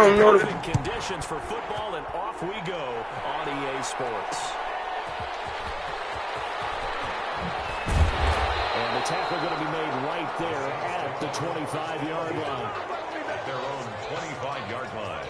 don't know. Perfect conditions for football, and off we go on EA Sports. And the tackle going to be made right there at the 25-yard line. At their own 25-yard line.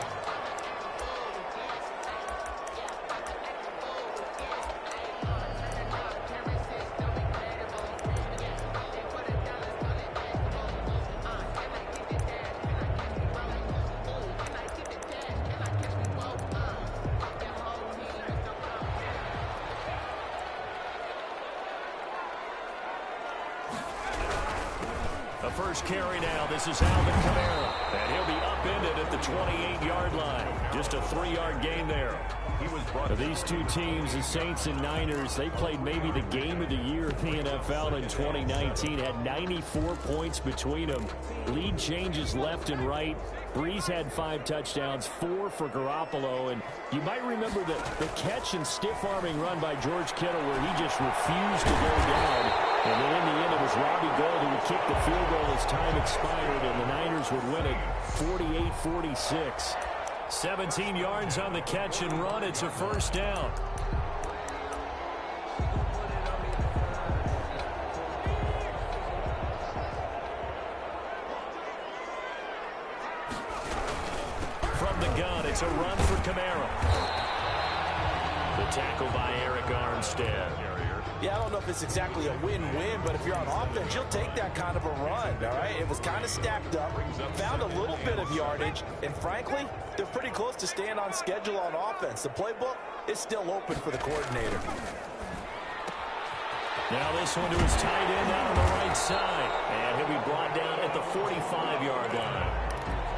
First carry now. This is Alvin Kamara. And he'll be upended at the 28-yard line. Just a 3-yard gain there. These two teams, the Saints and Niners, they played maybe the game of the year in the NFL in 2019. Had 94 points between them. Lead changes left and right. Breeze had 5 touchdowns, 4 for Garoppolo. And you might remember the catch and stiff-arming run by George Kittle where he just refused to go down. And then in the end, it was Robbie Gould who would kick the field goal as time expired, and the Niners would win it 48-46. 17 yards on the catch and run. It's a first down. From the gun, it's a run for Kamara. The tackle by Eric Armstead. Yeah, I don't know if it's exactly a win-win, but if you're on offense, you'll take that kind of a run, all right? It was kind of stacked up, found a little bit of yardage, and frankly, they're pretty close to staying on schedule on offense. The playbook is still open for the coordinator. Now this one to his tight end out on the right side, and he'll be brought down at the 45-yard line.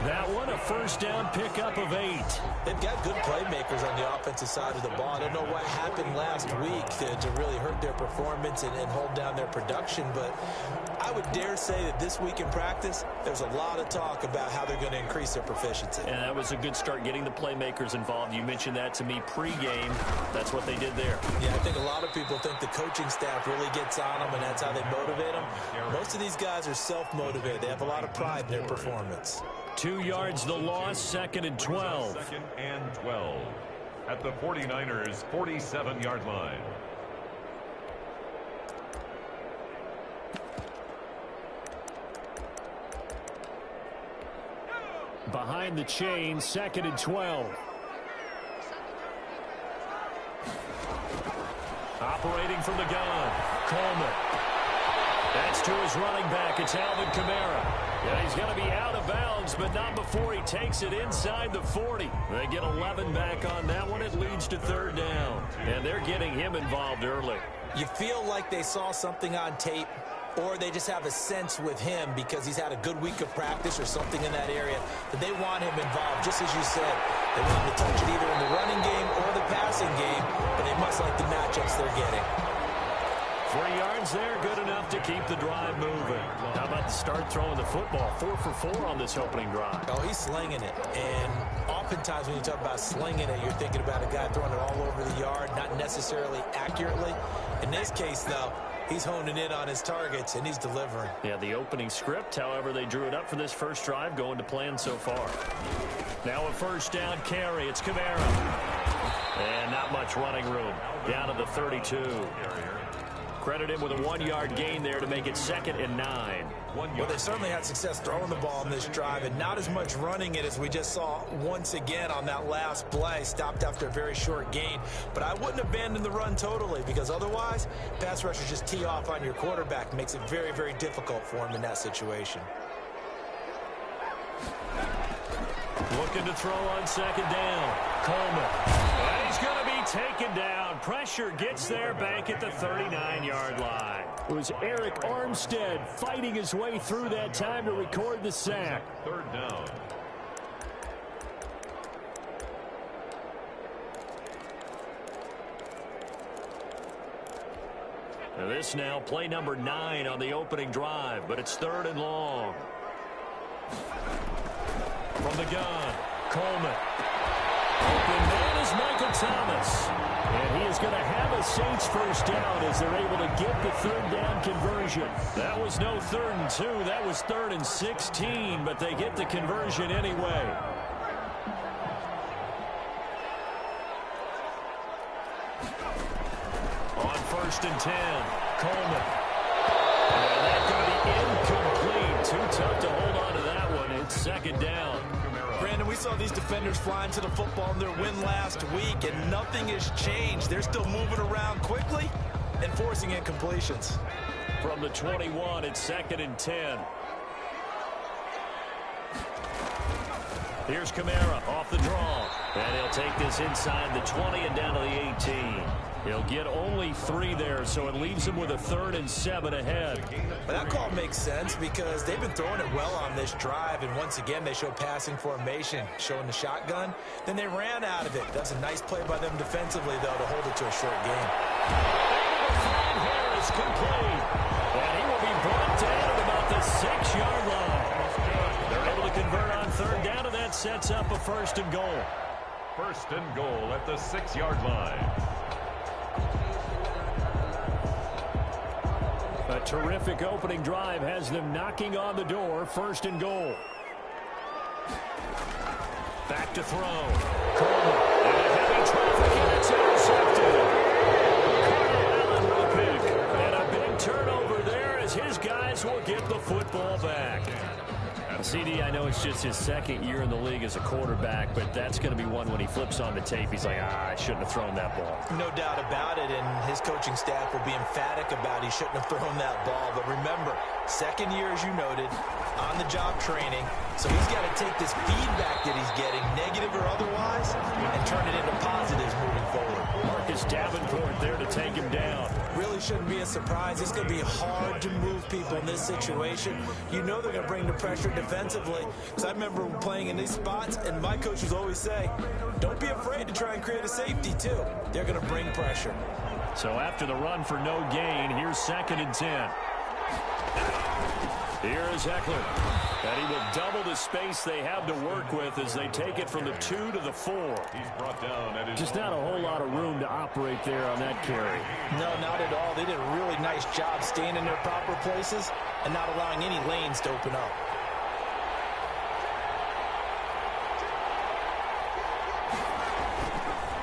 That one, a first down pickup of 8. They've got good playmakers on the offensive side of the ball. I don't know what happened last week to really hurt their performance and hold down their production, but I would dare say that this week in practice, there's a lot of talk about how they're going to increase their proficiency. And that was a good start getting the playmakers involved. You mentioned that to me pregame. That's what they did there. Yeah, I think a lot of people think the coaching staff really gets on them, and that's how they motivate them. Most of these guys are self-motivated. They have a lot of pride in their performance. 2 yards the loss, 2nd and 12. 2nd and 12 at the 49ers' 47-yard line. Behind the chain, 2nd and 12. Operating from the gun, Coleman. That's to his running back. It's Alvin Kamara. Yeah, he's going to be out of bounds, but not before he takes it inside the 40. They get 11 back on that one. It leads to 3rd down. And they're getting him involved early. You feel like they saw something on tape, or they just have a sense with him because he's had a good week of practice or something in that area that they want him involved, just as you said. They want him to touch it either in the running game or the passing game, but they must like the matchups they're getting. 3 yards there, good enough to keep the drive moving. How about the start throwing the football? 4 for 4 on this opening drive. Oh, he's slinging it. And oftentimes when you talk about slinging it, you're thinking about a guy throwing it all over the yard, not necessarily accurately. In this case, though, he's honing in on his targets, and he's delivering. Yeah, the opening script, however, they drew it up for this first drive, going to plan so far. Now a first down carry. It's Kamara. And not much running room. Down to the 32. Credit him with a 1-yard gain there to make it 2nd and 9. Well, they certainly had success throwing the ball on this drive, and not as much running it as we just saw once again on that last play. Stopped after a very short gain. But I wouldn't abandon the run totally, because otherwise, pass rushers just tee off on your quarterback. It makes it very, very difficult for him in that situation. Looking to throw on 2nd down. Coleman. And he's going to be taken down. Pressure gets there back at the 39-yard line. It was Eric Armstead fighting his way through that time to record the sack. 3rd down. Now this now play number 9 on the opening drive, but it's 3rd and long. From the gun, Coleman. Open man is Michael Thomas. And he is going to have a Saints first down as they're able to get the 3rd down conversion. That was no 3rd and 2. That was 3rd and 16, but they get the conversion anyway. first and 10. Coleman. And that's going to be incomplete. Too tough to hold on to that one. It's second down. Brandon, we saw these defenders flying to the football in their win last week, and nothing has changed. They're still moving around quickly and forcing incompletions. From the 21, it's second and 10. Here's Kamara off the draw. And he'll take this inside the 20 and down to the 18. He'll get only 3 there, so it leaves him with a 3rd and 7 ahead. But that call makes sense because they've been throwing it well on this drive, and once again they show passing formation, showing the shotgun. Then they ran out of it. That's a nice play by them defensively, though, to hold it to a short game. Harris complete. And he will be brought down at about the 6-yard line. They're able to convert on 3rd down, and that sets up a 1st and goal. 1st and goal at the 6-yard line. A terrific opening drive has them knocking on the door. 1st and goal. Back to throw. Coleman. And a heavy traffic, and it's intercepted. Allen with a pick. And a big turnover there as his guys will get the football back. CD, I know it's just his 2nd year in the league as a quarterback, but that's going to be one when he flips on the tape. He's like, I shouldn't have thrown that ball. No doubt about it, and his coaching staff will be emphatic about he shouldn't have thrown that ball. But remember, 2nd year, as you noted, on-the-job training, so he's got to take this feedback that he's getting, negative or otherwise, and turn it into positives moving forward. Marcus Davenport there to take him down. Really shouldn't be a surprise. It's going to be hard to move people in this situation. You know they're going to bring the pressure defensively. Because I remember playing in these spots, and my coaches always say, don't be afraid to try and create a safety, too. They're going to bring pressure. So after the run for no gain, here's 2nd and 10. Here is Eckler. And he will double the space they have to work with as they take it from the 2 to the 4. He's brought down at his Just not a whole lot of room to operate there on that carry. No, not at all. They did a really nice job staying in their proper places and not allowing any lanes to open up.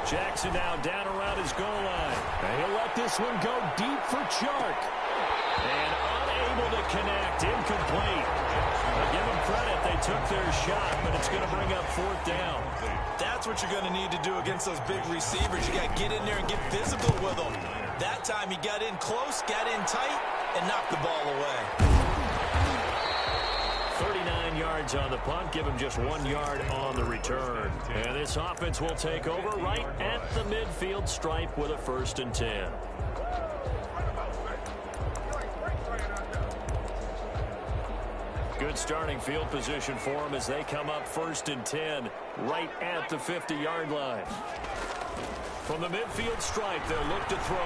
Jackson now down around his goal line. And he'll let this one go deep for Chark. And unable to connect. Incomplete. But give them credit. They took their shot, but it's going to bring up 4th down. That's what you're going to need to do against those big receivers. You got to get in there and get physical with them. That time he got in close, got in tight, and knocked the ball away. 39 yards on the punt. Give him just 1 yard on the return. And this offense will take over right at the midfield stripe with a 1st and 10. Good starting field position for them as they come up 1st and 10 right at the 50-yard line. From the midfield stripe, they'll look to throw.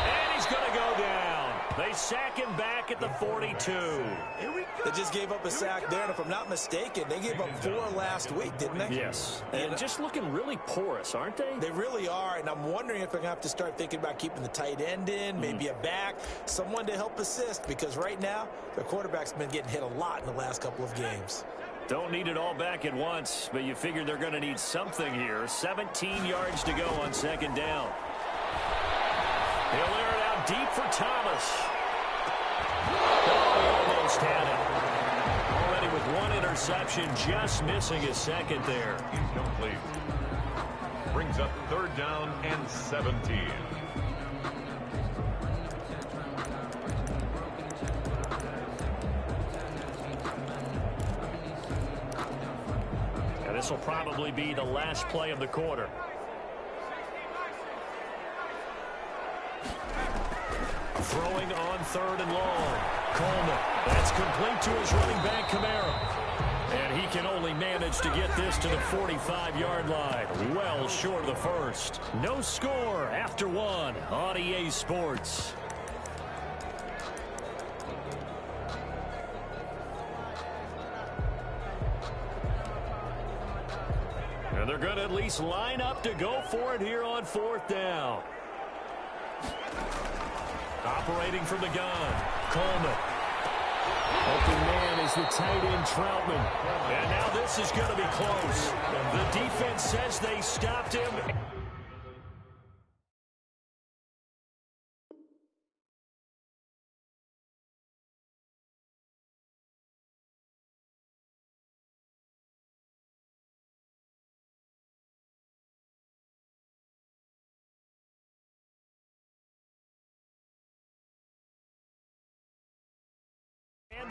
And he's going to go down. They sack him back at the 42. They just gave up a sack there, and if I'm not mistaken, they gave up 4 last week, didn't they? Yes. And just looking really porous, aren't they? They really are, and I'm wondering if they're going to have to start thinking about keeping the tight end in, maybe a back, someone to help assist, because right now, their quarterback's been getting hit a lot in the last couple of games. Don't need it all back at once, but you figure they're going to need something here. 17 yards to go on 2nd down. He'll air it out deep for Thomas. Oh, he almost had it. Already with 1 interception, just missing his 2nd there. Incomplete. Brings up 3rd down and 17. And this will probably be the last play of the quarter. Throwing on 3rd and long. Coleman. That's complete to his running back, Kamara. And he can only manage to get this to the 45-yard line. Well short of the 1st. No score after 1 on EA Sports. And they're going to at least line up to go for it here on 4th down. Operating from the gun, Coleman. Open man is the tight end, Troutman. And now this is going to be close. The defense says they stopped him.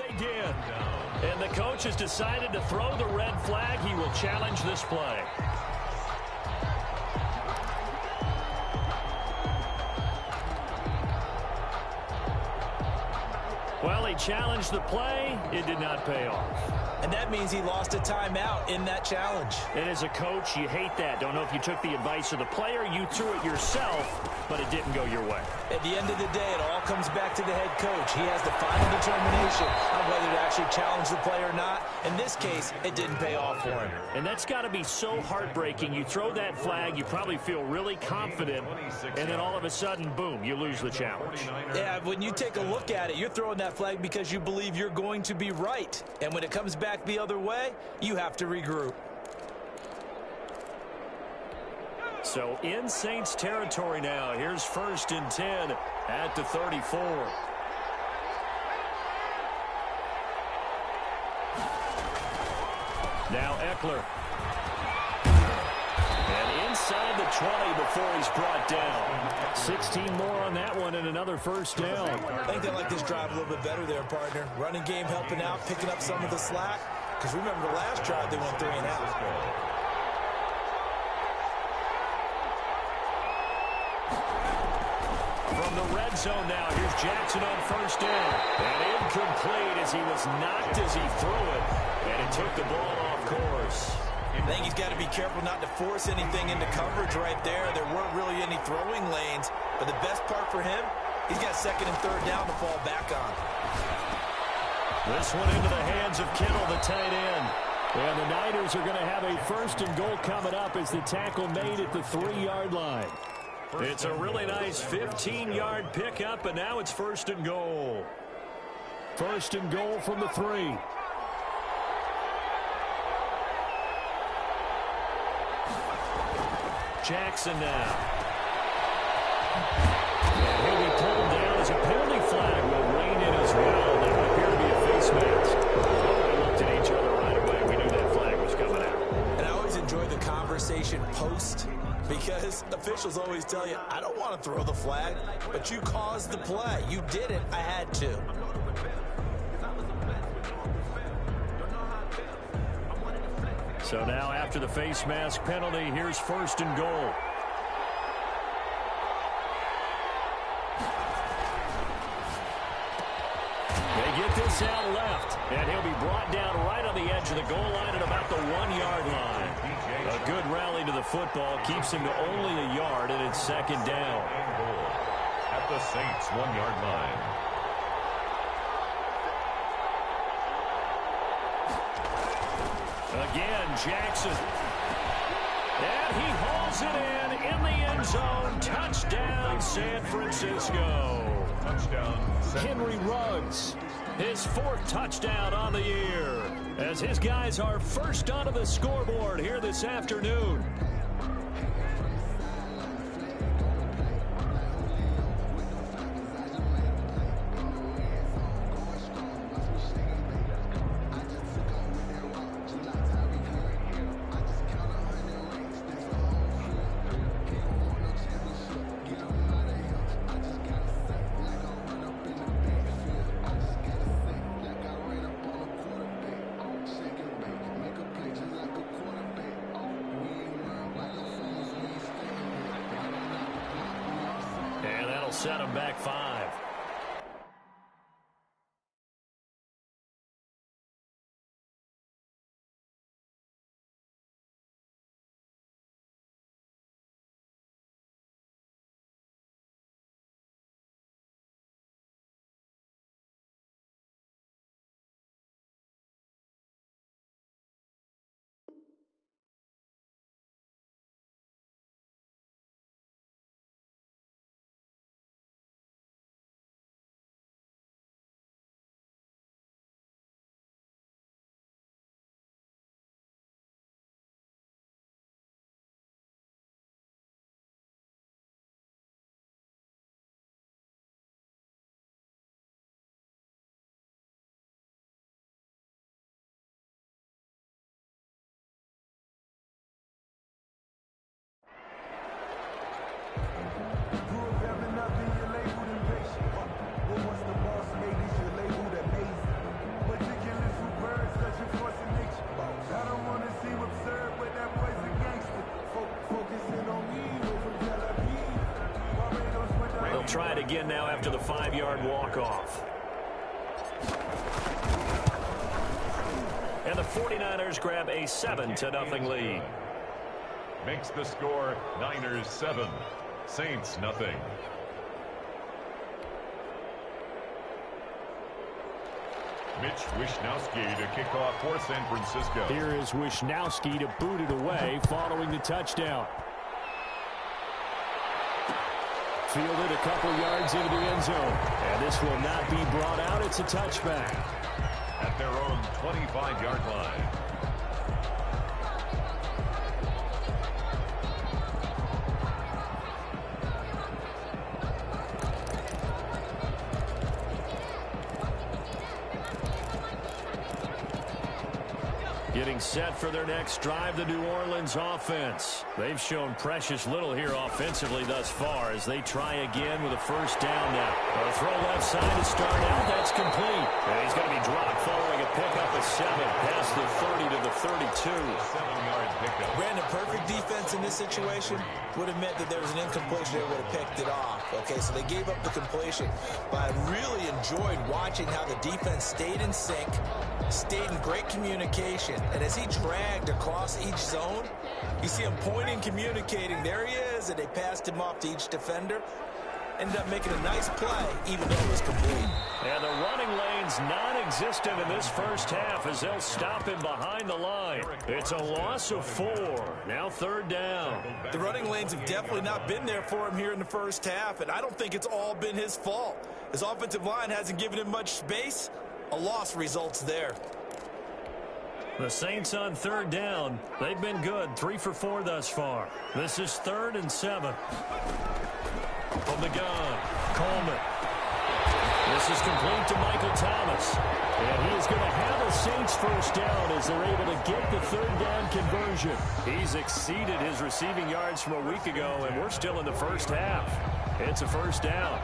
they did. And the coach has decided to throw the red flag. He will challenge this play. Well, he challenged the play. It did not pay off. And that means he lost a timeout in that challenge. And as a coach, you hate that. Don't know if you took the advice of the player, you threw it yourself, but it didn't go your way. At the end of the day, it all comes back to the head coach. He has the final determination on whether to actually challenge the play or not. In this case, it didn't pay off for him. And that's got to be so heartbreaking. You throw that flag, you probably feel really confident, and then all of a sudden, boom, you lose the challenge. Yeah, when you take a look at it, you're throwing that flag because you believe you're going to be right. And when it comes back the other way, you have to regroup. So in Saints territory now. Here's 1st and 10 at the 34. Now Eckler. And inside the 20 before he's brought down. 16 more on that one and another first down. I think they like this drive a little bit better there, partner. Running game helping out, picking up some of the slack. Because remember the last drive they went 3 and out. From the red zone now, here's Jackson on first down. And incomplete as he was knocked as he threw it. And it took the ball off course. I think he's got to be careful not to force anything into coverage right there. There weren't really any throwing lanes. But the best part for him, he's got 2nd and 3rd down to fall back on. This one into the hands of Kittle, the tight end. And the Niners are going to have a 1st and goal coming up as the tackle made at the 3-yard line. It's a really nice 15-yard pickup, and now it's 1st and goal. 1st and goal from the 3. Jackson now. And he'll be pulled down as a penalty flag will rein in as well. That would appear to be a face mask. We looked at each other right away. We knew that flag was coming out. And I always enjoy the conversation post because officials always tell you, I don't want to throw the flag, but you caused the play. You did it. I had to. So now after the face mask penalty, here's 1st and goal. They get this out left, and he'll be brought down right on the edge of the goal line at about the 1-yard line. A good rally to the football keeps him to only a yard, and it's 2nd down. At the Saints' 1-yard line. Again, Jackson. And he hauls it in the end zone. Touchdown, San Francisco. Touchdown. Henry Ruggs, his 4th touchdown on the year, as his guys are first onto the scoreboard here this afternoon. Set him back 5. try it again now after the 5-yard walk-off. And the 49ers grab a 7-0 lead. Makes the score Niners 7, Saints nothing. Mitch Wishnowsky to kick off for San Francisco. Here is Wishnowsky to boot it away following the touchdown. Fielded a couple yards into the end zone. And this will not be brought out. It's a touchback. At their own 25-yard line. Getting set for their next drive, the New Orleans offense. They've shown precious little here offensively thus far as they try again with a first down now. A throw left side to start out. That's complete. And he's going to be dropped following a pickup of 7 past the 30 to the 32. 7-yard pickup. Brandon, perfect defense in this situation would have meant that there was an incompletion. They would have picked it off. Okay, so they gave up the completion. But I really enjoyed watching how the defense stayed in sync, stayed in great communication. And as he dragged across each zone, you see him pointing, communicating. There he is, and they passed him off to each defender. Ended up making a nice play, even though it was complete. And the running lane's non-existent in this first half as they'll stop him behind the line. It's a loss of 4. Now 3rd down. The running lanes have definitely not been there for him here in the first half, and I don't think it's all been his fault. His offensive line hasn't given him much space. A loss results there. The Saints on 3rd down. They've been good, 3 for 4 thus far. This is 3rd and 7. From the gun, Coleman. This is complete to Michael Thomas. And he is going to have a Saints first down as they're able to get the 3rd down conversion. He's exceeded his receiving yards from a week ago, and we're still in the first half. It's a first down.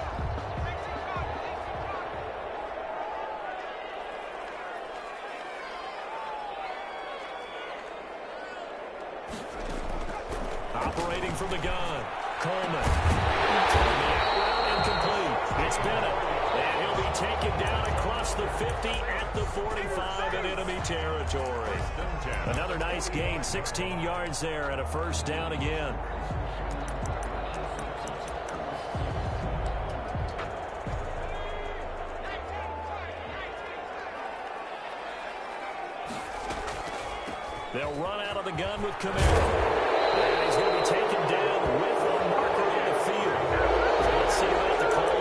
Operating from the gun, Coleman. Incomplete. It's Bennett. And he'll be taken down across the 50 at the 45 in enemy territory. Another nice gain, 16 yards there and a first down again. They'll run out of the gun with Camaro. And he's going to be taken down with a marker on the field. So let's see about the call.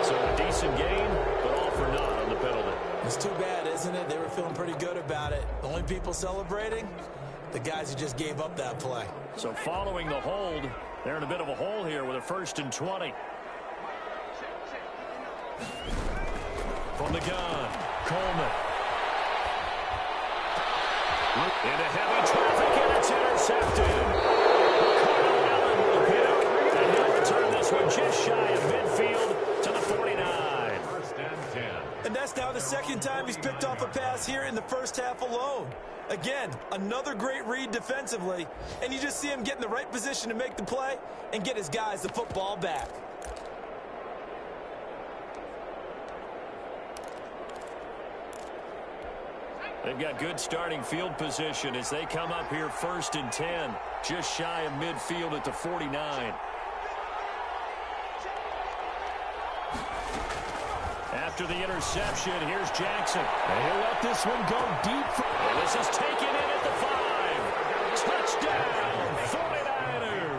So a decent gain, but all for naught on the penalty. It's too bad, isn't it? They were feeling pretty good about it. The only people celebrating, the guys who just gave up that play. So following the hold, they're in a bit of a hole here with a 1st and 20. From the gun, Coleman. Into heavy traffic, and it's intercepted. Cardinal Allen with a pick. And he'll return this one just shy of midfield to the 49. 1st and 10. And that's now the 2nd time he's picked off a pass here in the first half alone. Again, another great read defensively. And you just see him get in the right position to make the play and get his guys the football back. They've got good starting field position as they come up here 1st and 10, just shy of midfield at the 49. After the interception, here's Jackson. And he'll let this one go deep. And this is taken in at the 5. Touchdown,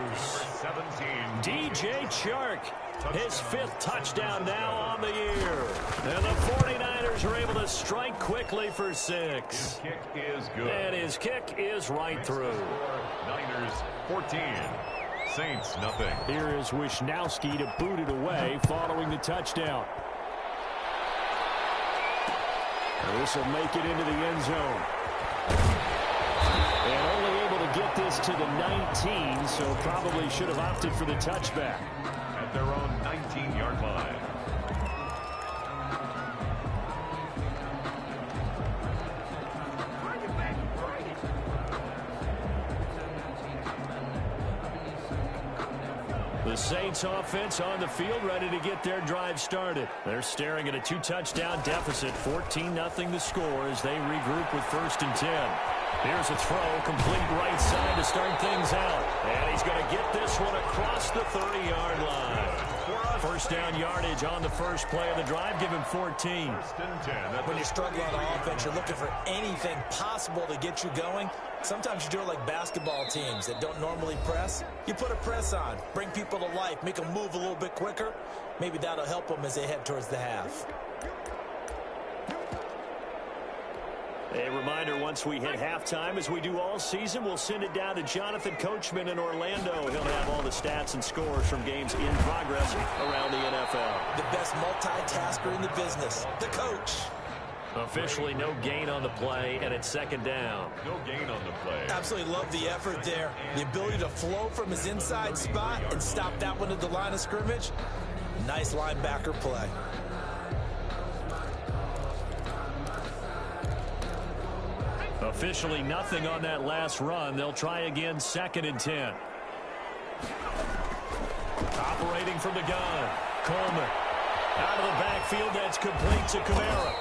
49ers. 17. DJ Chark, his 5th touchdown now on the year. And the 49ers are able to strike quickly for 6. His kick is good. And his kick is right through. Niners 14, Saints nothing. Here is Wishnowsky to boot it away following the touchdown. This will make it into the end zone. And only able to get this to the 19, so probably should have opted for the touchback. At their own 19-yard line. The The Saints offense on the field, ready to get their drive started. They're staring at a 2-touchdown deficit, 14-0 the score as they regroup with 1st and 10. Here's a throw, complete right side to start things out. And he's going to get this one across the 30-yard line. First down yardage on the first play of the drive, give him 14. When you're struggling on offense, you're looking for anything possible to get you going. Sometimes you do it like basketball teams that don't normally press. You put a press on, bring people to life, make them move a little bit quicker. Maybe that'll help them as they head towards the half. A reminder, once we hit halftime, as we do all season, we'll send it down to Jonathan Coachman in Orlando. He'll have all the stats and scores from games in progress around the NFL. The best multitasker in the business, the coach. Officially no gain on the play, and it's 2nd down. No gain on the play. Absolutely love the effort there. The ability to flow from his inside spot and stop that one at the line of scrimmage. Nice linebacker play. Officially nothing on that last run. They'll try again, 2nd and 10. Operating from the gun. Coleman. Out of the backfield, that's complete to Kamara.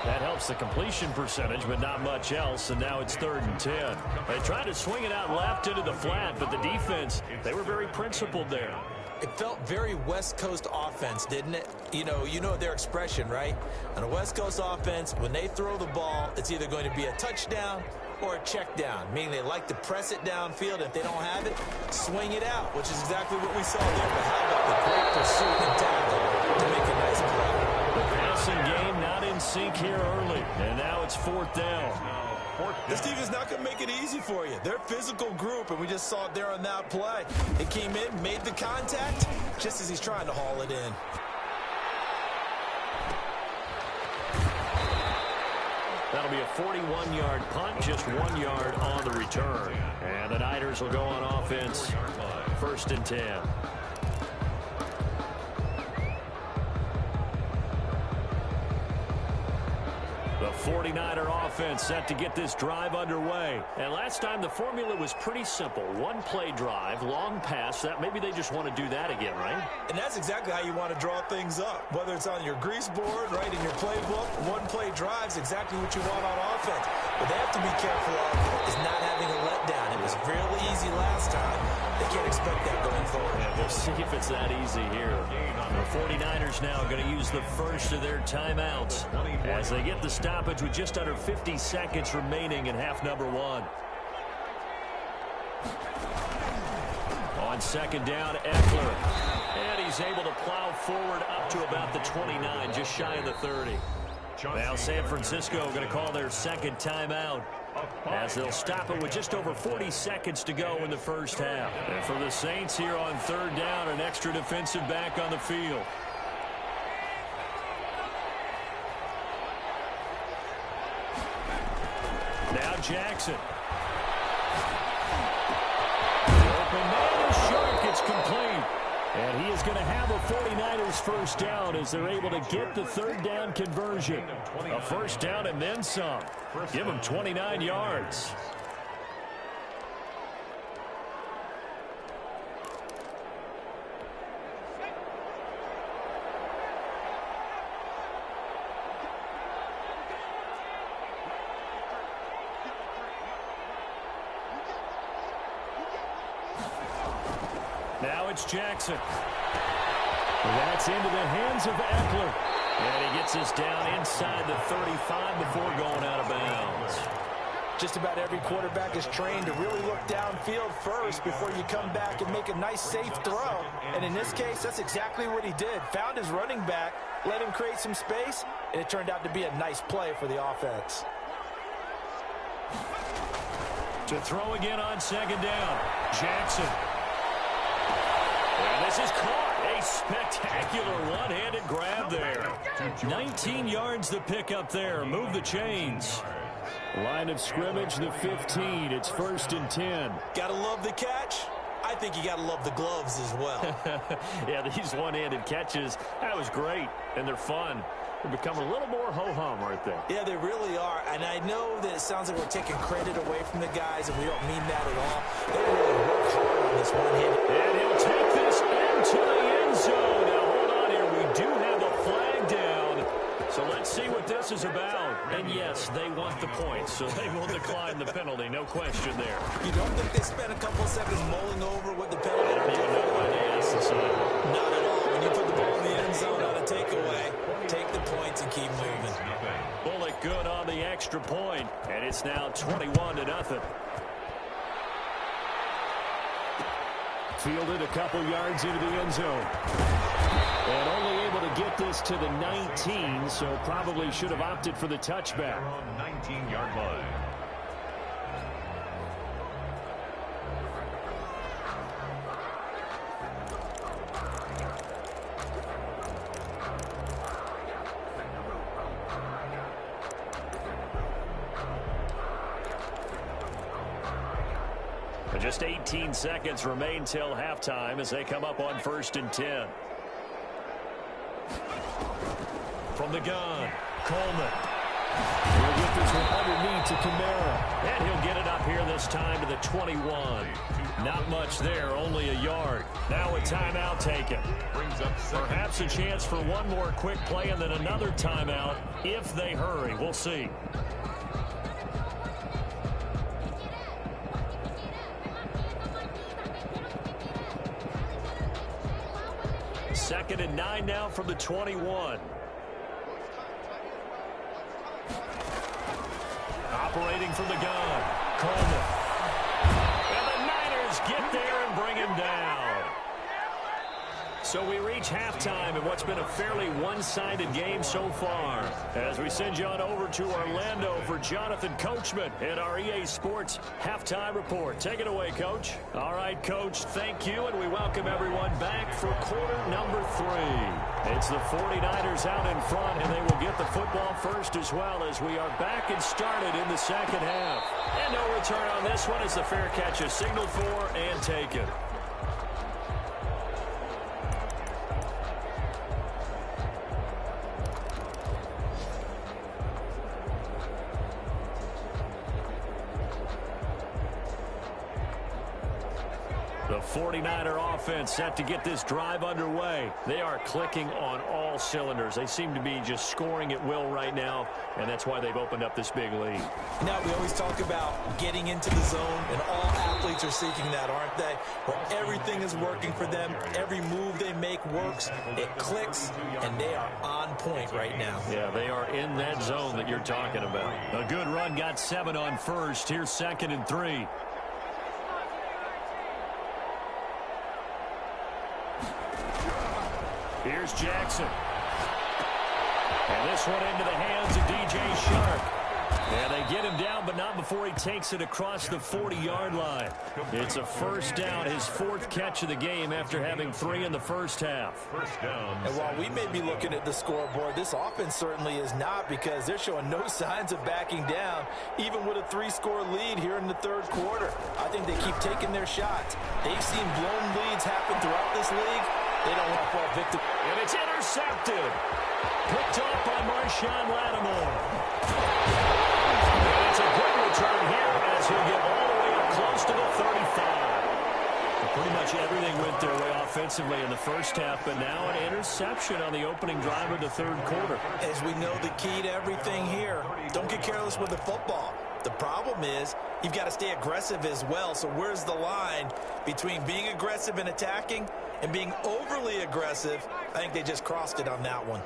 That helps the completion percentage, but not much else, and now it's 3rd and 10. They tried to swing it out left into the flat, but the defense, they were very principled there. It felt very West Coast offense, didn't it? You know their expression, right? On a West Coast offense, when they throw the ball, it's either going to be a touchdown or a check down, meaning they like to press it downfield. If they don't have it, swing it out, which is exactly what we saw there. But how about the great pursuit and tackle to make a nice play? The passing game not in sync here early, and now it's 4th down. This team is not going to make it easy for you. They're a physical group, and we just saw it there on that play. It came in, made the contact, just as he's trying to haul it in. That'll be a 41-yard punt, just 1 yard on the return. And the Niners will go on offense, 1st and 10. The 49er offense set to get this drive underway. And last time the formula was pretty simple. 1-play drive, long pass. That maybe they just want to do that again, right? And that's exactly how you want to draw things up. Whether it's on your grease board, right, in your playbook, 1-play drive's exactly what you want on offense. But they have to be careful of is not having a letdown. It was really easy last time. They can't expect that going forward. Yeah, we'll see if it's that easy here. The 49ers now going to use the first of their timeouts as they get the stoppage with just under 50 seconds remaining in half number 1. On 2nd down, Eckler. And he's able to plow forward up to about the 29, just shy of the 30. Now San Francisco going to call their 2nd timeout as they'll stop it with just over 40 seconds to go in the first half. And for the Saints here on 3rd down, an extra defensive back on the field. Now Jackson. Open man is short, it's complete. And he is going to have a 49ers first down as they're able to get the 3rd down conversion. A first down and then some. Give them 29 yards. Now it's Jackson. That's into the hands of Eckler. And he gets us down inside the 35 before going out of bounds. Just about every quarterback is trained to really look downfield first before you come back and make a nice, safe throw. And in this case, that's exactly what he did. Found his running back, let him create some space, and it turned out to be a nice play for the offense. To throw again on 2nd down, Jackson. And this is caught. A spectacular one-handed grab there. 19 yards to pick up there. Move the chains. Line of scrimmage, the 15. It's 1st and 10. Gotta love the catch. I think you got to love the gloves as well. Yeah, these one-handed catches, that was great, and they're fun. They're becoming a little more ho-hum, aren't they? Yeah, they really are. And I know that it sounds like we're taking credit away from the guys, and we don't mean that at all. They really work hard on this one-handed. And he'll take this into the end zone. Now, hold on here. We do have a flag down. So let's see what this is about. And, yes, they want the points, so they will decline the penalty. No question there. You don't think they spent a couple seconds mulling over what the penalty I don't even know why they asked this. Not at all. When you put the ball in the end zone on a takeaway, take the points and keep moving. Bullock good on the extra point, and it's now 21-0. Fielded a couple yards into the end zone. And only able to get this to the 19, so probably should have opted for the touchback. On 19-yard line. Just 18 seconds remain till halftime as they come up on 1st and 10. From the gun, Coleman. He'll get this one underneath to Kamara. And he'll get it up here this time to the 21. Not much there, only a yard. Now a timeout taken. Brings up perhaps a chance for one more quick play and then another timeout if they hurry. We'll see. 2nd and 9 now from the 21. Operating from the gun, Coleman. And the Niners get there and bring him down. So we reach halftime in what's been a fairly one-sided game so far. As we send you on over to Orlando for Jonathan Coachman in our EA Sports Halftime Report. Take it away, Coach. All right, Coach, thank you, and we welcome everyone back for quarter number 3. It's the 49ers out in front, and they will get the football first as well as we are back and started in the second half. And no return on this one as the fair catch is signaled for and taken. The 49er offense set to get this drive underway. They are clicking on all cylinders. They seem to be just scoring at will right now, and that's why they've opened up this big lead. Now, we always talk about getting into the zone, and all athletes are seeking that, aren't they? Where everything is working for them. Every move they make works. It clicks, and they are on point right now. Yeah, they are in that zone that you're talking about. A good run got 7 on first. Here's 2nd and 3. Here's Jackson. And this one into the hands of DJ Shark. And they get him down, but not before he takes it across the 40-yard line. It's a first down, his 4th catch of the game after having 3 in the first half. First down. And while we may be looking at the scoreboard, this offense certainly is not, because they're showing no signs of backing down, even with a 3-score lead here in the 3rd quarter. I think they keep taking their shots. They've seen blown leads happen throughout this league. They don't want to fall victim. And it's intercepted. Picked up by Marshawn Lattimore. And it's a good return here as he'll get all the way up close to the 35. Pretty much everything went their way offensively in the first half, but now an interception on the opening drive of the 3rd quarter. As we know, the key to everything here, don't get careless with the football. The problem is you've got to stay aggressive as well. So where's the line between being aggressive and attacking and being overly aggressive? I think they just crossed it on that one.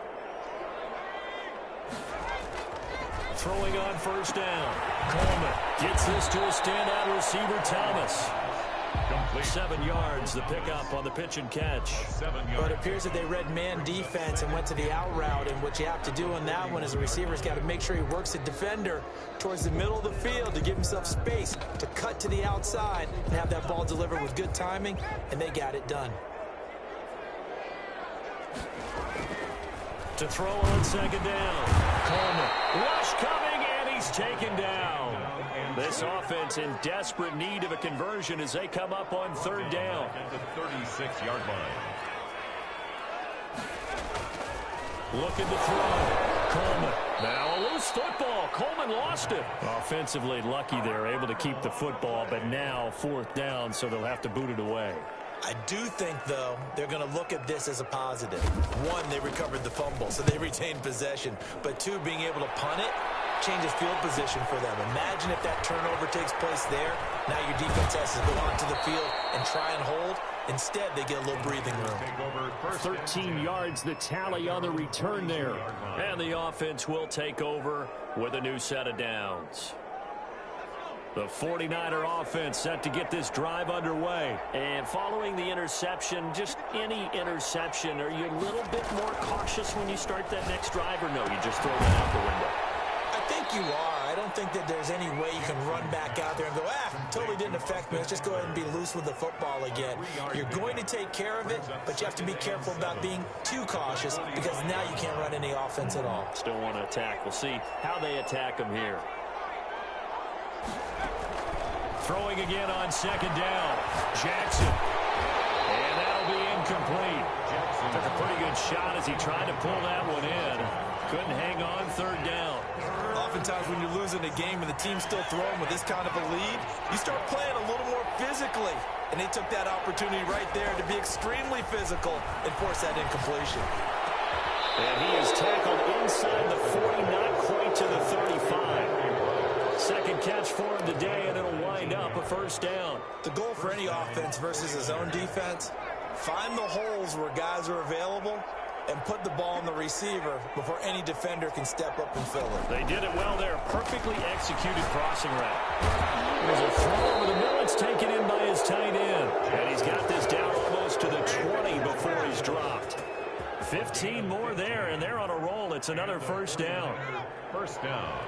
Throwing on first down. Coleman gets this to a standout receiver, Thomas. Complete. 7 yards, the pickup on the pitch and catch. 7 yards. But it appears that they read man defense and went to the out route, and what you have to do on that one is the receiver's got to make sure he works the defender towards the middle of the field to give himself space to cut to the outside and have that ball delivered with good timing, and they got it done. To throw on 2nd down. Coleman. Rush coming, and he's taken down. This offense in desperate need of a conversion as they come up on third down. At the 36-yard line. Looking to throw. Coleman. Now a loose football. Coleman lost it. Offensively lucky they're able to keep the football, but now fourth down, so they'll have to boot it away. I do think, though, they're going to look at this as a positive. One, they recovered the fumble, so they retained possession. But two, being able to punt it changes field position for them. Imagine if that turnover takes place there. Now your defense has to go onto the field and try and hold. Instead, they get a little breathing room. 13 yards, the tally on the return there. And the offense will take over with a new set of downs. The 49er offense set to get this drive underway. And following the interception, just any interception, are you a little bit more cautious when you start that next drive, or no, you just throw that out the window? I think you are. I don't think that there's any way you can run back out there and go, totally didn't affect me. Let's just go ahead and be loose with the football again. You're going to take care of it, but you have to be careful about being too cautious because now you can't run any offense at all. Still want to attack. We'll see how they attack them here. Throwing again on second down. Jackson. And that'll be incomplete. Took a pretty good shot as he tried to pull that one in. Couldn't hang on third down. Oftentimes when you're losing a game and the team's still throwing with this kind of a lead, you start playing a little more physically. And they took that opportunity right there to be extremely physical and force that incompletion. And he is tackled inside the 40, not quite to the 35. Second catch for him today, and it'll wind up a first down. The goal for any offense versus his own defense, find the holes where guys are available and put the ball on the receiver before any defender can step up and fill it. They did it well there. Perfectly executed crossing route. There's a throw over the middle. It's taken in by his tight end. And he's got this down almost to the 20 before he's dropped. 15 more there, and they're on a roll. It's another first down. First down.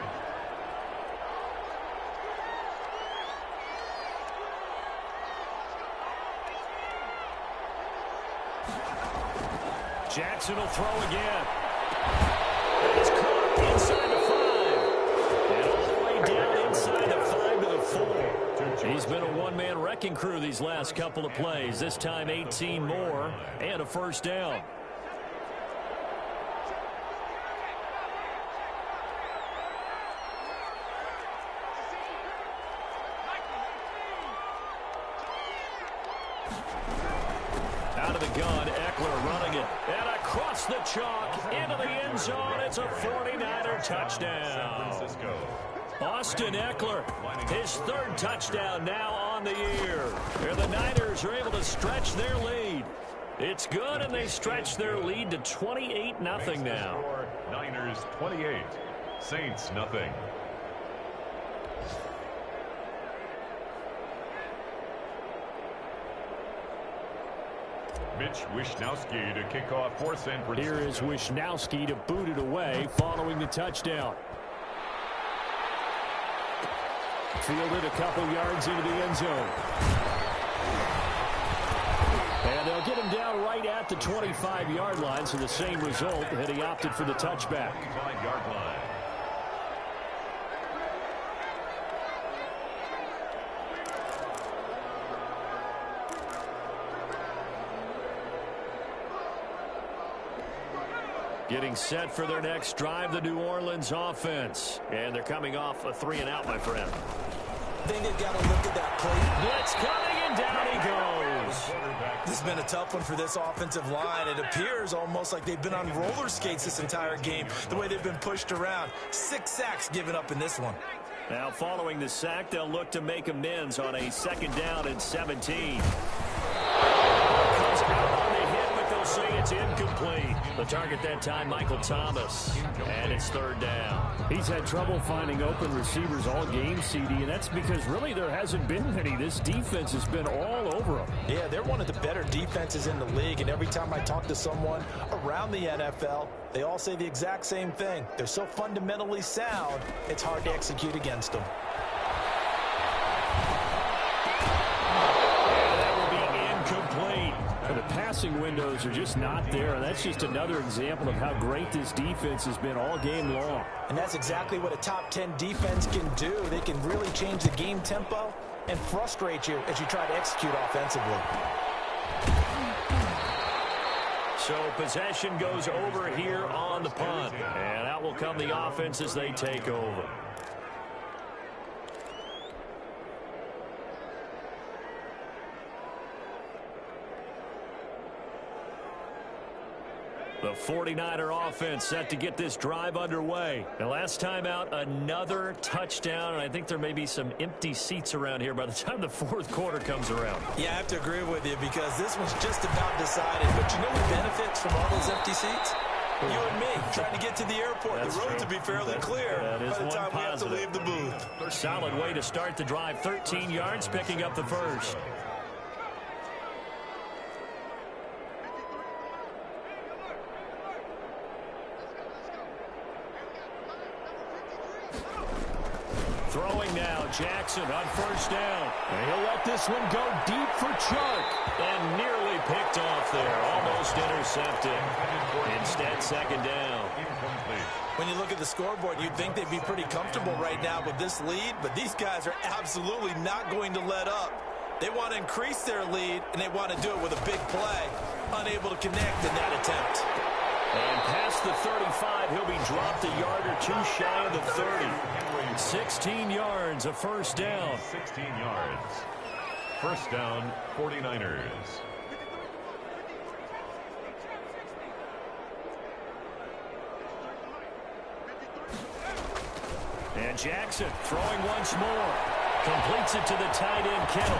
Jackson will throw again. It's caught inside the 5. And all the way down inside the 5 to the 4. He's been a one-man wrecking crew these last couple of plays. This time 18 more and a first down. Out of the gun, Eckler running it. And across the chalk, into the end zone. It's a 49er touchdown. Austin Eckler, his third touchdown now on the year. And the Niners are able to stretch their lead. It's good, and they stretch their lead to 28-0 now. Niners 28, Saints nothing. Mitch Wishnowsky to kick off for San Francisco. Here is Wishnowsky to boot it away following the touchdown. Fielded a couple yards into the end zone. And they'll get him down right at the 25-yard line, so the same result had he opted for the touchback. 25-yard line. Getting set for their next drive, the New Orleans offense. And they're coming off a 3-and-out, my friend. I think they've got to look at that play. Blitz coming, and down he goes. This has been a tough one for this offensive line. It appears almost like they've been on roller skates this entire game, the way they've been pushed around. 6 sacks given up in this one. Now, following the sack, they'll look to make amends on a 2nd down and 17. Comes out on the hit, but they'll say it's incomplete. The target that time, Michael Thomas. And it's 3rd down. He's had trouble finding open receivers all game, CD, and that's because really there hasn't been many. This defense has been all over them. Yeah, they're one of the better defenses in the league, and every time I talk to someone around the NFL, they all say the exact same thing. They're so fundamentally sound, it's hard to execute against them. And that will be incomplete. The passing window windows are just not there, and that's just another example of how great this defense has been all game long. And that's exactly what a top 10 defense can do. They can really change the game tempo and frustrate you as you try to execute offensively. So possession goes over here on the punt, and out will come the offense as they take over. The 49er offense set to get this drive underway. The last time out, another touchdown, and I think there may be some empty seats around here by the time the fourth quarter comes around. Yeah, I have to agree with you because this one's just about decided. But you know who benefits from all those empty seats? You and me, trying to get to the airport. That's the roads true. will be fairly clear by the time we have to leave the booth. Solid way to start the drive. 13 yards, picking up the first. Throwing now, Jackson on first down. And he'll let this one go deep for Chark. And nearly picked off there. Almost intercepted. Instead, second down. When you look at the scoreboard, you'd think they'd be pretty comfortable right now with this lead, but these guys are absolutely not going to let up. They want to increase their lead, and they want to do it with a big play. Unable to connect in that attempt. And past the 35, he'll be dropped a yard or two shy of the 30. 16 yards, a first down. 16 yards. First down, 49ers. And Jackson throwing once more. Completes it to the tight end, Kittle.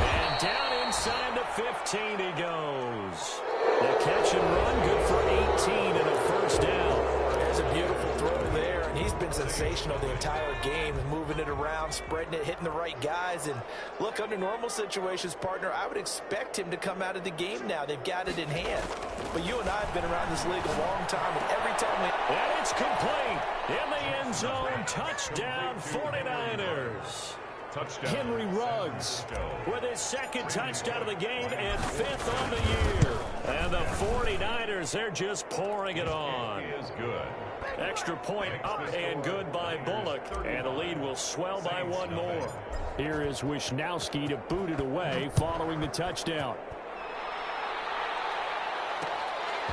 And down inside the 15 he goes. The catch and run, good for 18 and a first down. There's a beautiful throw there, and he's been sensational the entire game and moving it around, spreading it, hitting the right guys. And look, under normal situations, partner, I would expect him to come out of the game now. They've got it in hand. But you and I have been around this league a long time, and every time we... And it's complete. In the end zone, touchdown 49ers. Touchdown. Henry Ruggs with his second touchdown of the game and fifth on the year. And the 49ers, they're just pouring it on. He is good. Extra point up and good by Bullock. And the lead will swell by one more. Here is Wisnowski to boot it away following the touchdown.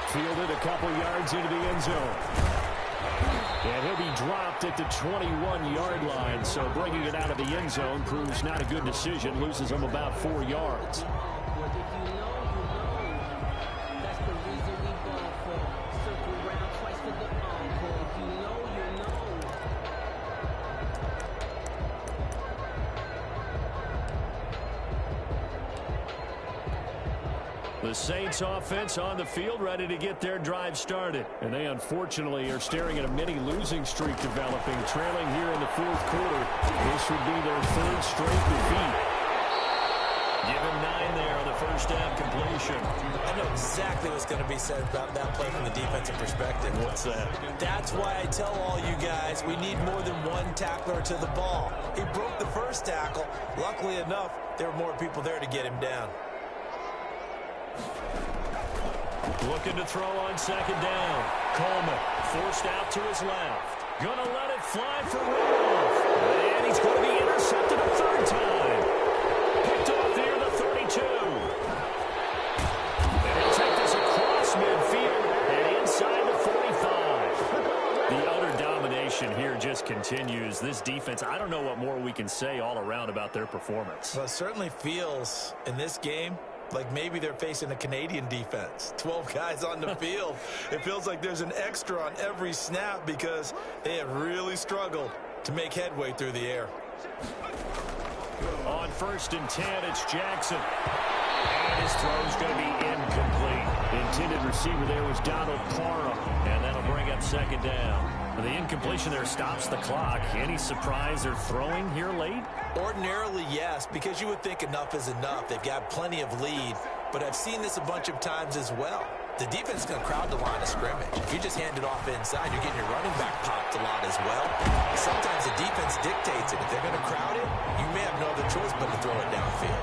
Fielded a couple yards into the end zone. And he'll be dropped at the 21-yard line, so bringing it out of the end zone proves not a good decision. Loses him about 4 yards. The Saints offense on the field, ready to get their drive started. And they unfortunately are staring at a mini losing streak developing, trailing here in the fourth quarter. This would be their third straight defeat. Given 9 there on the first down completion. I know exactly what's going to be said about that play from the defensive perspective. What's that? That's why I tell all you guys we need more than one tackler to the ball. He broke the first tackle. Luckily enough, there were more people there to get him down. Looking to throw on second down. Coleman forced out to his left. Gonna let it fly for Rudolph. And he's going to be intercepted a third time. Picked off near the 32. And he'll take this across midfield and inside the 45. The utter domination here just continues. This defense, I don't know what more we can say all around about their performance. Well, it certainly feels in this game like maybe they're facing a Canadian defense. 12 guys on the field. It feels like there's an extra on every snap because they have really struggled to make headway through the air. On 1st and 10, it's Jackson. And his throw's going to be incomplete. The intended receiver there was Donald Parham. And that'll bring up second down. The incompletion there stops the clock. Any surprise they're throwing here late? Ordinarily, yes, because you would think enough is enough. They've got plenty of lead, but I've seen this a bunch of times as well. The defense is going to crowd the line of scrimmage. If you just hand it off inside, you're getting your running back popped a lot as well. Sometimes the defense dictates it. If they're going to crowd it, you may have no other choice but to throw it downfield.